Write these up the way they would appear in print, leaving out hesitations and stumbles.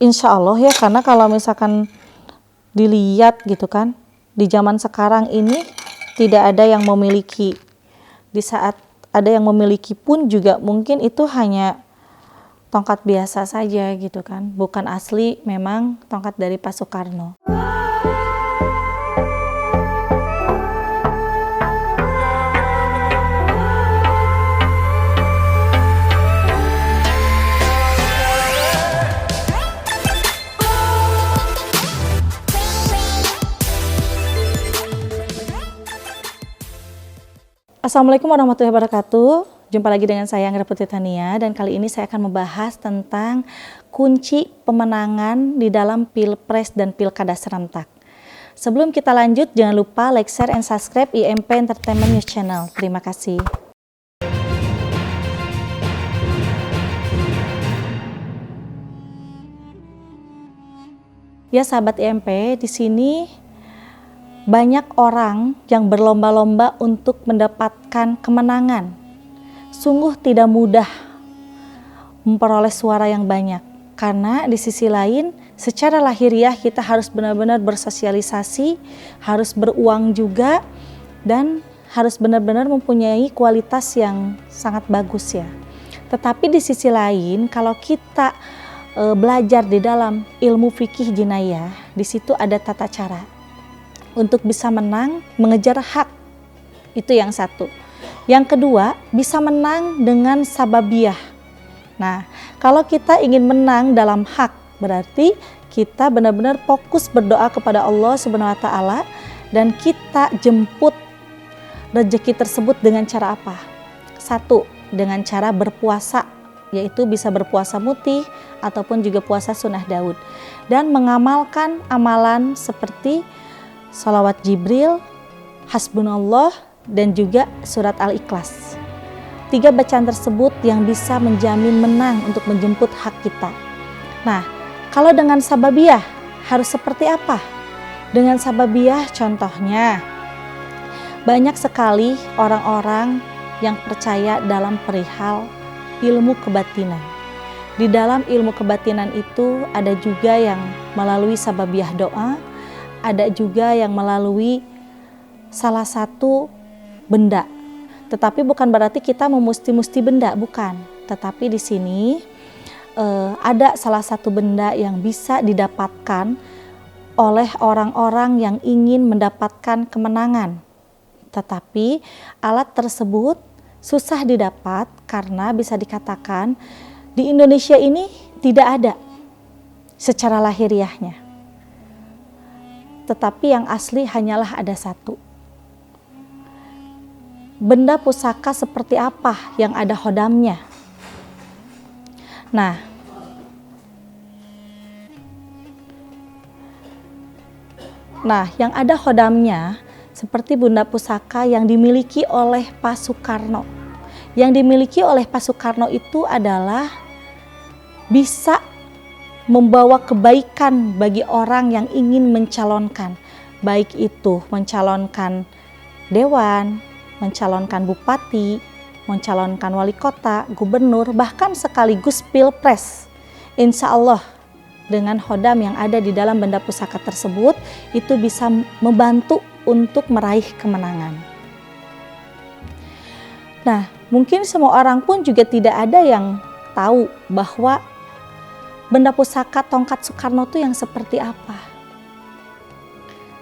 Insya Allah ya, karena kalau misalkan dilihat gitu kan, di zaman sekarang ini tidak ada yang memiliki. Di saat ada yang memiliki pun juga mungkin itu hanya tongkat biasa saja gitu kan, bukan asli memang tongkat dari Pak Soekarno. Assalamualaikum warahmatullahi wabarakatuh. Jumpa lagi dengan saya Anggra Putri Tania, dan kali ini saya akan membahas tentang kunci pemenangan di dalam Pilpres dan Pilkada serentak. Sebelum kita lanjut, jangan lupa like, share, and subscribe IMP Entertainment News Channel. Terima kasih. Ya sahabat IMP, di sini banyak orang yang berlomba-lomba untuk mendapatkan kemenangan. Sungguh tidak mudah memperoleh suara yang banyak, karena di sisi lain secara lahiriah kita harus benar-benar bersosialisasi, harus beruang juga, dan harus benar-benar mempunyai kualitas yang sangat bagus ya. Tetapi di sisi lain kalau kita belajar di dalam ilmu fikih jinayah, di situ ada tata cara untuk bisa menang, mengejar hak. Itu yang satu. Yang kedua, bisa menang dengan sababiyah. Nah, kalau kita ingin menang dalam hak, berarti kita benar-benar fokus berdoa kepada Allah Subhanahu wa taala, dan kita jemput rezeki tersebut dengan cara apa? Satu, dengan cara berpuasa, yaitu bisa berpuasa mutih ataupun juga puasa sunnah Daud, dan mengamalkan amalan seperti Sholawat Jibril, Hasbunallah, dan juga surat Al-Ikhlas. 3 bacaan tersebut yang bisa menjamin menang untuk menjemput hak kita. Nah, kalau dengan sababiyah harus seperti apa? Dengan sababiyah contohnya, banyak sekali orang-orang yang percaya dalam perihal ilmu kebatinan. Di dalam ilmu kebatinan itu ada juga yang melalui sababiyah doa, ada juga yang melalui salah satu benda. Tetapi bukan berarti kita memusti-musti benda, bukan. Tetapi di sini ada salah satu benda yang bisa didapatkan oleh orang-orang yang ingin mendapatkan kemenangan. Tetapi alat tersebut susah didapat karena bisa dikatakan di Indonesia ini tidak ada secara lahiriahnya. Tetapi yang asli hanyalah ada satu. Benda pusaka seperti apa yang ada khodamnya? Nah, yang ada khodamnya seperti benda pusaka yang dimiliki oleh Pak Soekarno. Yang dimiliki oleh Pak Soekarno itu adalah bisa membawa kebaikan bagi orang yang ingin mencalonkan, baik itu mencalonkan dewan, mencalonkan bupati, mencalonkan wali kota, gubernur, bahkan sekaligus pilpres. Insya Allah dengan khodam yang ada di dalam benda pusaka tersebut itu bisa membantu untuk meraih kemenangan. Nah, mungkin semua orang pun juga tidak ada yang tahu bahwa benda pusaka tongkat Soekarno itu yang seperti apa.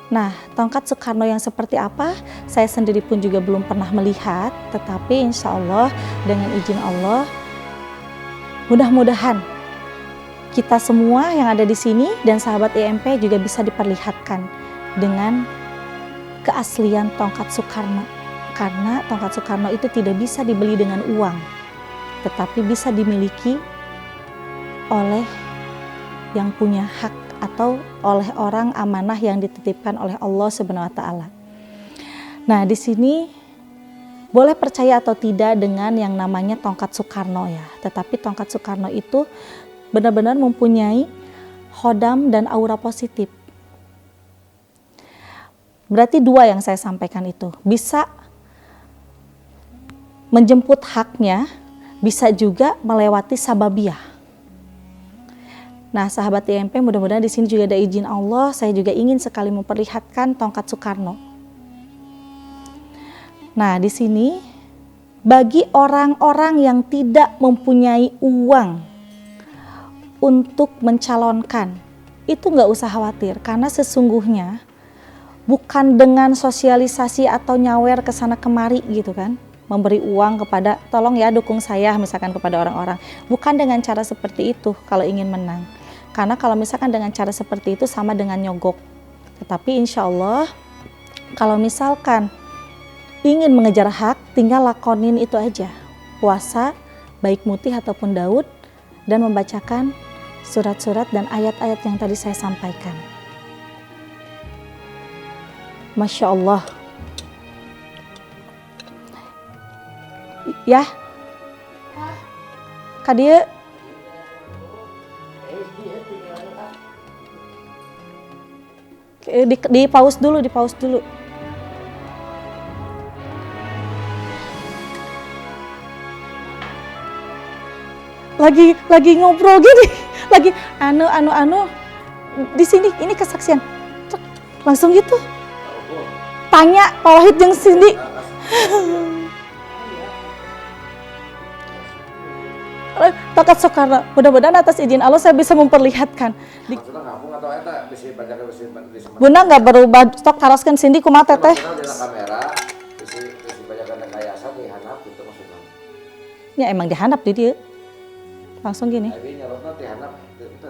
Nah, tongkat Soekarno yang seperti apa, saya sendiri pun juga belum pernah melihat, tetapi insya Allah dengan izin Allah, mudah-mudahan kita semua yang ada di sini dan sahabat IMP juga bisa diperlihatkan dengan keaslian tongkat Soekarno. Karena tongkat Soekarno itu tidak bisa dibeli dengan uang, tetapi bisa dimiliki oleh yang punya hak atau oleh orang amanah yang dititipkan oleh Allah Subhanahu wa taala. Nah, di sini boleh percaya atau tidak dengan yang namanya tongkat Soekarno ya, tetapi tongkat Soekarno itu benar-benar mempunyai khodam dan aura positif. Berarti 2 yang saya sampaikan itu, bisa menjemput haknya, bisa juga melewati sababiyah. Nah, sahabat IMP, mudah-mudahan di sini juga ada izin Allah, saya juga ingin sekali memperlihatkan tongkat Soekarno. Nah, di sini bagi orang-orang yang tidak mempunyai uang untuk mencalonkan, itu nggak usah khawatir, karena sesungguhnya bukan dengan sosialisasi atau nyawer ke sana kemari gitu kan, memberi uang kepada, tolong ya dukung saya misalkan kepada orang-orang. Bukan dengan cara seperti itu kalau ingin menang. Karena kalau misalkan dengan cara seperti itu sama dengan nyogok. Tetapi insya Allah kalau misalkan ingin mengejar hak, tinggal lakonin itu aja. Puasa, baik Mutih ataupun Daud, dan membacakan surat-surat dan ayat-ayat yang tadi saya sampaikan. Masya Allah. Ya, Kak dia di pause dulu, lagi ngobrol gini, lagi anu di sini ini kesaksian, langsung gitu tanya Pak Wahid yang Cindy. Tongkat Soekarno, mudah-mudahan atas izin Allah saya bisa memperlihatkan. Maksudnya ngapung atau eta bisa bacakan Bunda nggak berubah stok taroskan Cindy kumaha teteh? Maksudnya di kamera bisa bacakan rekayasa di handap gitu maksudnya. Ya emang dihandap di dia. Langsung gini. Tapi nyorotna di handap itu.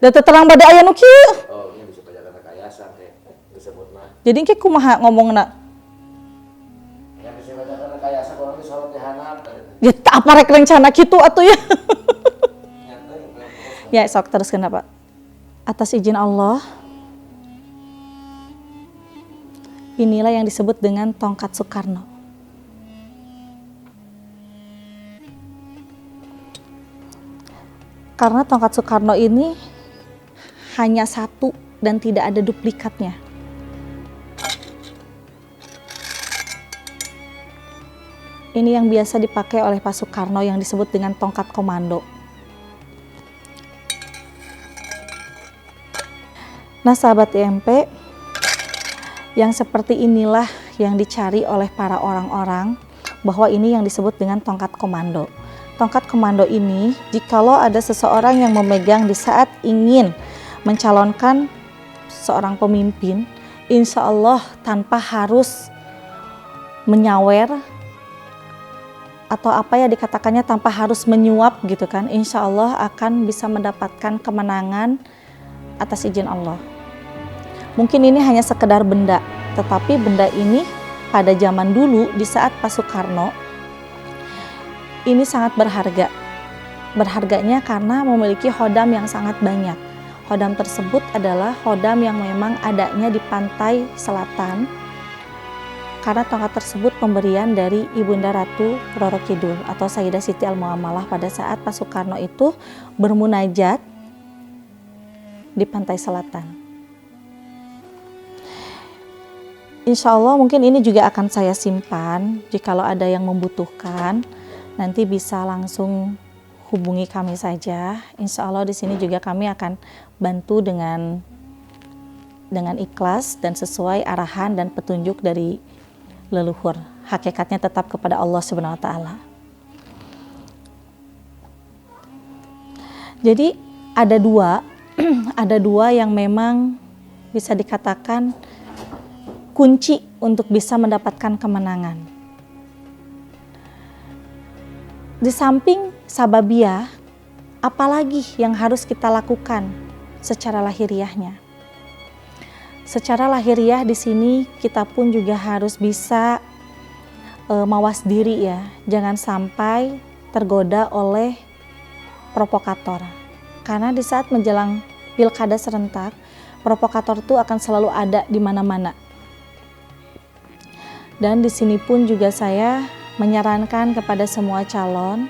Da terang bade aya nu kieu. Oh, ini bisa bacakan rekayasa teh disebutna. Jadi engke kumaha ngomongna? Ya bisa bacakan rekayasa kalau disorot di handap. Ya apa rek rencana kitu atuh ya. Ya sok teruskeun Pak. Atas izin Allah, inilah yang disebut dengan tongkat Soekarno. Karena tongkat Soekarno ini hanya satu dan tidak ada duplikatnya. Ini yang biasa dipakai oleh Pak Soekarno yang disebut dengan tongkat komando. Nah sahabat IMP, yang seperti inilah yang dicari oleh para orang-orang, bahwa ini yang disebut dengan tongkat komando. Tongkat komando ini, jikalau ada seseorang yang memegang di saat ingin mencalonkan seorang pemimpin, insya Allah tanpa harus menyawer, atau apa ya dikatakannya tanpa harus menyuap gitu kan, insya Allah akan bisa mendapatkan kemenangan atas izin Allah. Mungkin ini hanya sekedar benda, tetapi benda ini pada zaman dulu di saat Pak Soekarno ini sangat berharga. Berharganya karena memiliki hodam yang sangat banyak. Hodam tersebut adalah hodam yang memang adanya di pantai selatan, karena tongkat tersebut pemberian dari Ibunda Ratu Roro Kidul atau Sayyidah Siti Al-Muamalah pada saat Pak Soekarno itu bermunajat di pantai selatan. Insya Allah mungkin ini juga akan saya simpan, jikalau ada yang membutuhkan nanti bisa langsung hubungi kami saja. Insya Allah di sini juga kami akan bantu dengan ikhlas dan sesuai arahan dan petunjuk dari leluhur. Hakikatnya tetap kepada Allah Subhanahu wa taala. Jadi ada dua yang memang bisa dikatakan kunci untuk bisa mendapatkan kemenangan. Di samping sababiyah, apalagi yang harus kita lakukan secara lahiriahnya? Secara lahiriah di sini kita pun juga harus bisa mawas diri ya, jangan sampai tergoda oleh provokator. Karena di saat menjelang pilkada serentak, provokator itu akan selalu ada di mana-mana. Dan di sini pun juga saya menyarankan kepada semua calon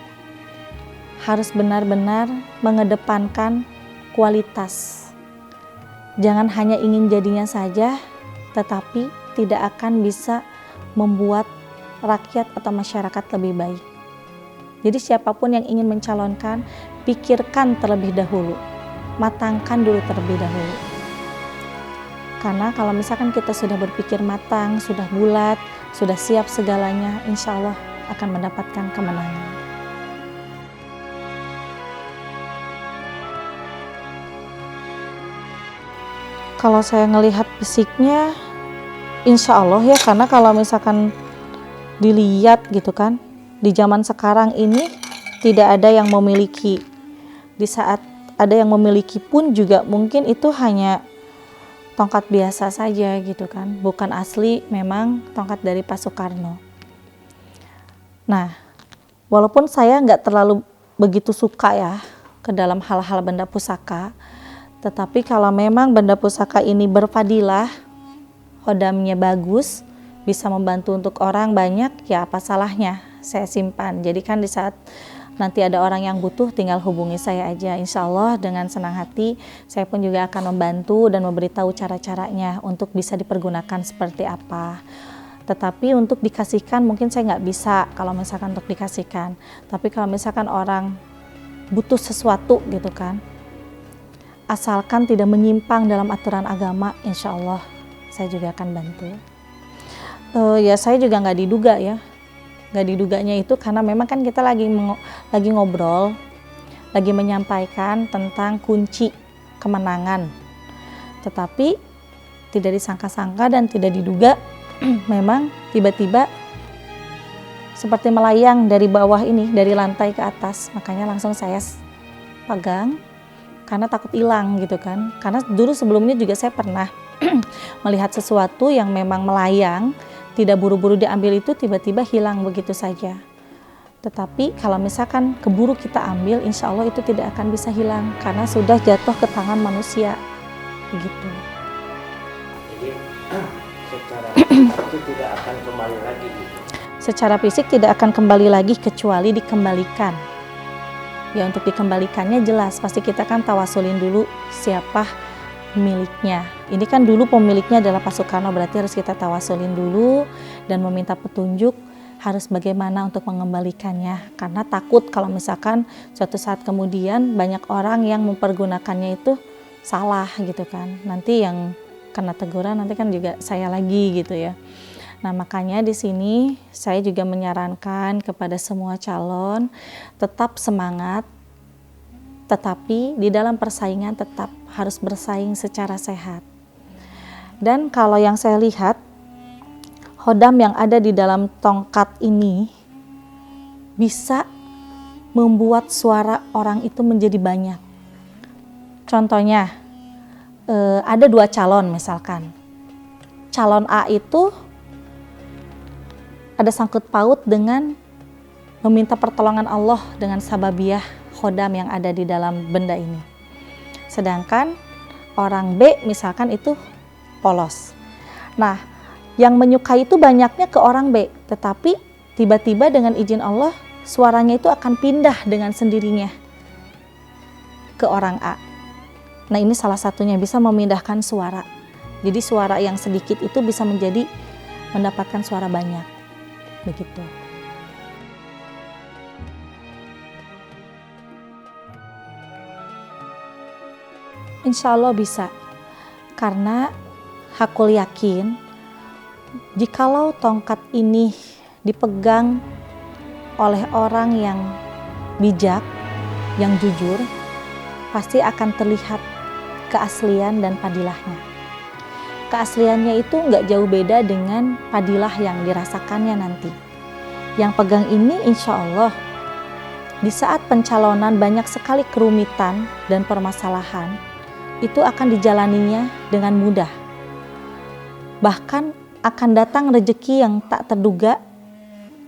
harus benar-benar mengedepankan kualitas. Jangan hanya ingin jadinya saja, tetapi tidak akan bisa membuat rakyat atau masyarakat lebih baik. Jadi siapapun yang ingin mencalonkan, pikirkan terlebih dahulu, matangkan dulu terlebih dahulu. Karena kalau misalkan kita sudah berpikir matang, sudah bulat, sudah siap segalanya, insya Allah akan mendapatkan kemenangan. Kalau saya ngelihat fisiknya, insya Allah ya, karena kalau misalkan dilihat gitu kan, di zaman sekarang ini tidak ada yang memiliki. Di saat ada yang memiliki pun juga mungkin itu hanya tongkat biasa saja gitu kan, bukan asli memang tongkat dari Pak Soekarno. Nah, walaupun saya nggak terlalu begitu suka ya ke dalam hal-hal benda pusaka, tetapi kalau memang benda pusaka ini berfadilah, hodamnya bagus, bisa membantu untuk orang banyak, ya apa salahnya saya simpan. Jadi kan di saat nanti ada orang yang butuh, tinggal hubungi saya aja. Insya Allah dengan senang hati saya pun juga akan membantu dan memberitahu cara-caranya untuk bisa dipergunakan seperti apa. Tetapi untuk dikasihkan mungkin saya nggak bisa kalau misalkan untuk dikasihkan. Tapi kalau misalkan orang butuh sesuatu gitu kan, asalkan tidak menyimpang dalam aturan agama, insya Allah saya juga akan bantu. Ya saya juga nggak diduga ya. Nggak diduganya itu karena memang kan kita lagi ngobrol, lagi menyampaikan tentang kunci kemenangan. Tetapi tidak disangka-sangka dan tidak diduga, memang tiba-tiba seperti melayang dari bawah ini, dari lantai ke atas. Makanya langsung saya pegang karena takut hilang gitu kan. Karena dulu sebelumnya juga saya pernah melihat sesuatu yang memang melayang, tidak buru-buru diambil, itu tiba-tiba hilang begitu saja. Tetapi kalau misalkan keburu kita ambil, insya Allah itu tidak akan bisa hilang karena sudah jatuh ke tangan manusia begitu. Jadi secara itu tidak akan kembali lagi gitu. Secara fisik tidak akan kembali lagi kecuali dikembalikan. Ya untuk dikembalikannya jelas pasti kita kan tawasulin dulu siapa miliknya. Ini kan dulu pemiliknya adalah Pak Soekarno, berarti harus kita tawasulin dulu dan meminta petunjuk harus bagaimana untuk mengembalikannya. Karena takut kalau misalkan suatu saat kemudian banyak orang yang mempergunakannya itu salah gitu kan. Nanti yang kena teguran nanti kan juga saya lagi gitu ya. Nah makanya di sini saya juga menyarankan kepada semua calon tetap semangat, tetapi di dalam persaingan tetap harus bersaing secara sehat. Dan kalau yang saya lihat, hodam yang ada di dalam tongkat ini bisa membuat suara orang itu menjadi banyak. Contohnya, ada 2 calon misalkan. Calon A itu ada sangkut paut dengan meminta pertolongan Allah dengan sababiyah hodam yang ada di dalam benda ini. Sedangkan orang B misalkan itu polos. Nah, yang menyukai itu banyaknya ke orang B, tetapi tiba-tiba dengan izin Allah suaranya itu akan pindah dengan sendirinya ke orang A. Nah, ini salah satunya bisa memindahkan suara. Jadi suara yang sedikit itu bisa menjadi mendapatkan suara banyak. Begitu. Insya Allah bisa, karena aku yakin jikalau tongkat ini dipegang oleh orang yang bijak, yang jujur, pasti akan terlihat keaslian dan padilahnya. Keasliannya itu nggak jauh beda dengan padilah yang dirasakannya nanti. Yang pegang ini insya Allah di saat pencalonan banyak sekali kerumitan dan permasalahan, itu akan dijalaninya dengan mudah. Bahkan akan datang rezeki yang tak terduga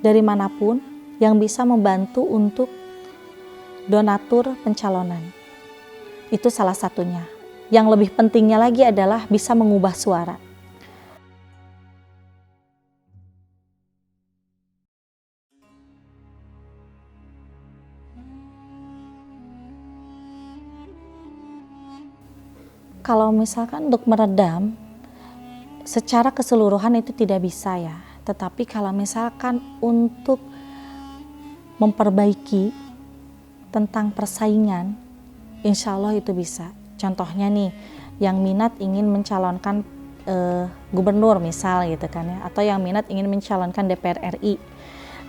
dari manapun yang bisa membantu untuk donatur pencalonan. Itu salah satunya. Yang lebih pentingnya lagi adalah bisa mengubah suara. Kalau misalkan untuk meredam, secara keseluruhan itu tidak bisa ya. Tetapi kalau misalkan untuk memperbaiki, tentang persaingan, insya Allah itu bisa. Contohnya nih, yang minat ingin mencalonkan gubernur misal gitu kan ya, atau yang minat ingin mencalonkan DPR RI.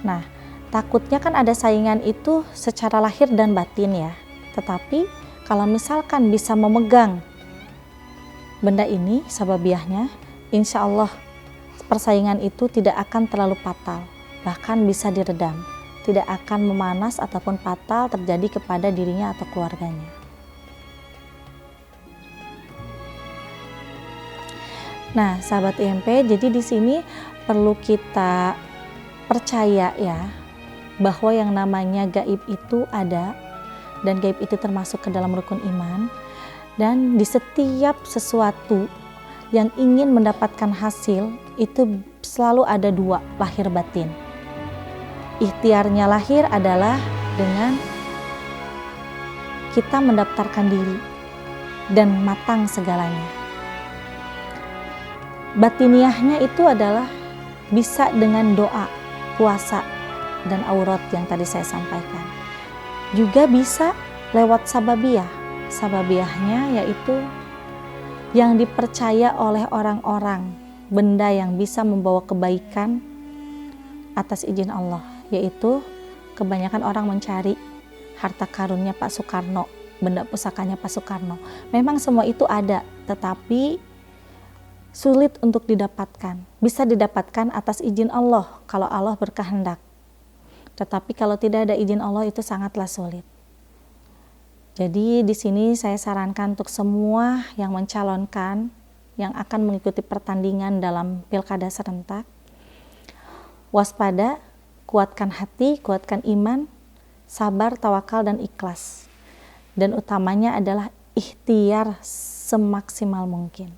Nah, takutnya kan ada saingan itu secara lahir dan batin ya. Tetapi kalau misalkan bisa memegang benda ini, sababiahnya, insya Allah persaingan itu tidak akan terlalu fatal, bahkan bisa diredam, tidak akan memanas ataupun fatal terjadi kepada dirinya atau keluarganya. Nah, sahabat IMP, jadi di sini perlu kita percaya ya, bahwa yang namanya gaib itu ada, dan gaib itu termasuk ke dalam rukun iman, dan di setiap sesuatu yang ingin mendapatkan hasil, itu selalu ada dua, lahir batin. Ikhtiarnya lahir adalah dengan kita mendaftarkan diri dan matang segalanya. Batiniahnya itu adalah bisa dengan doa, puasa, dan aurat yang tadi saya sampaikan. Juga bisa lewat sababiah. Sababiahnya yaitu yang dipercaya oleh orang-orang, benda yang bisa membawa kebaikan atas izin Allah, yaitu kebanyakan orang mencari harta karunnya Pak Soekarno, benda pusakanya Pak Soekarno. Memang semua itu ada, tetapi sulit untuk didapatkan. Bisa didapatkan atas izin Allah kalau Allah berkehendak. Tetapi kalau tidak ada izin Allah itu sangatlah sulit. Jadi di sini saya sarankan untuk semua yang mencalonkan, yang akan mengikuti pertandingan dalam pilkada serentak, waspada, kuatkan hati, kuatkan iman, sabar, tawakal, dan ikhlas. Dan utamanya adalah ikhtiar semaksimal mungkin.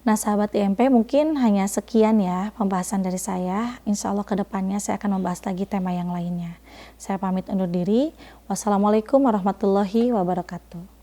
Nah sahabat IMP, mungkin hanya sekian ya pembahasan dari saya. Insya Allah kedepannya saya akan membahas lagi tema yang lainnya. Saya pamit undur diri. Wassalamualaikum warahmatullahi wabarakatuh.